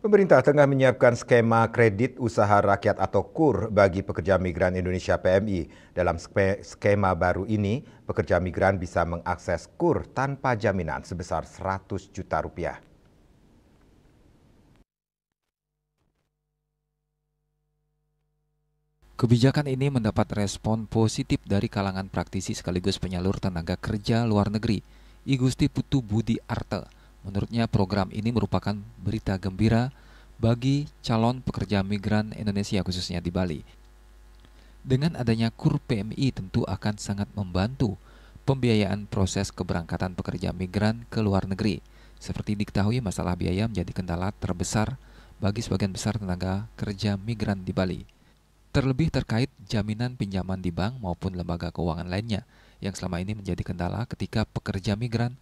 Pemerintah tengah menyiapkan skema kredit usaha rakyat atau KUR bagi pekerja migran Indonesia PMI. Dalam skema baru ini, pekerja migran bisa mengakses KUR tanpa jaminan sebesar 100 juta rupiah. Kebijakan ini mendapat respon positif dari kalangan praktisi sekaligus penyalur tenaga kerja luar negeri, I Gusti Putu Budi Arte. Menurutnya program ini merupakan berita gembira bagi calon pekerja migran Indonesia khususnya di Bali. Dengan adanya KUR PMI tentu akan sangat membantu pembiayaan proses keberangkatan pekerja migran ke luar negeri. Seperti diketahui, masalah biaya menjadi kendala terbesar bagi sebagian besar tenaga kerja migran di Bali. Terlebih terkait jaminan pinjaman di bank maupun lembaga keuangan lainnya yang selama ini menjadi kendala ketika pekerja migran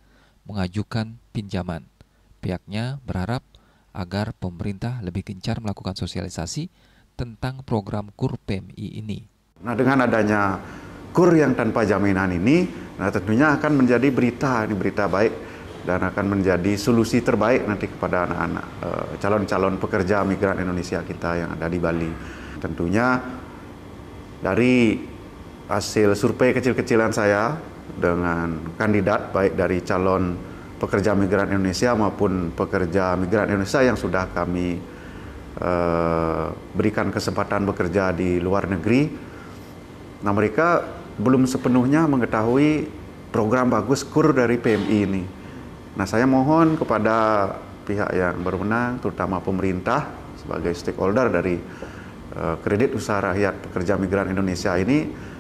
mengajukan pinjaman. Pihaknya berharap agar pemerintah lebih gencar melakukan sosialisasi tentang program KUR PMI ini. Nah, dengan adanya KUR yang tanpa jaminan ini, tentunya akan menjadi berita baik dan akan menjadi solusi terbaik nanti kepada anak-anak calon-calon pekerja migran Indonesia kita yang ada di Bali. Tentunya dari hasil survei kecil-kecilan saya dengan kandidat baik dari calon pekerja migran Indonesia maupun pekerja migran Indonesia yang sudah kami berikan kesempatan bekerja di luar negeri. Nah, mereka belum sepenuhnya mengetahui program bagus KUR dari PMI ini. Nah, saya mohon kepada pihak yang berwenang, terutama pemerintah sebagai stakeholder dari kredit usaha rakyat pekerja migran Indonesia ini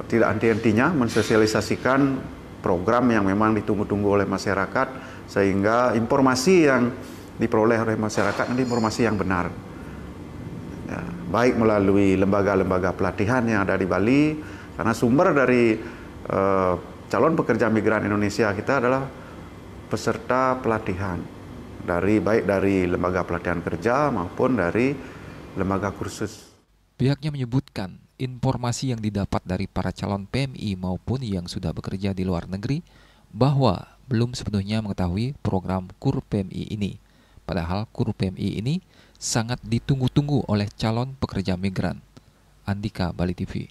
tidak henti-hentinya mensosialisasikan program yang memang ditunggu-tunggu oleh masyarakat, sehingga informasi yang diperoleh oleh masyarakat nanti informasi yang benar. Ya, baik melalui lembaga-lembaga pelatihan yang ada di Bali, karena sumber dari calon pekerja migran Indonesia kita adalah peserta pelatihan baik dari lembaga pelatihan kerja maupun dari lembaga kursus. Pihaknya menyebutkan informasi yang didapat dari para calon PMI maupun yang sudah bekerja di luar negeri bahwa belum sepenuhnya mengetahui program KUR PMI ini. Padahal KUR PMI ini sangat ditunggu-tunggu oleh calon pekerja migran. Andika, Bali TV.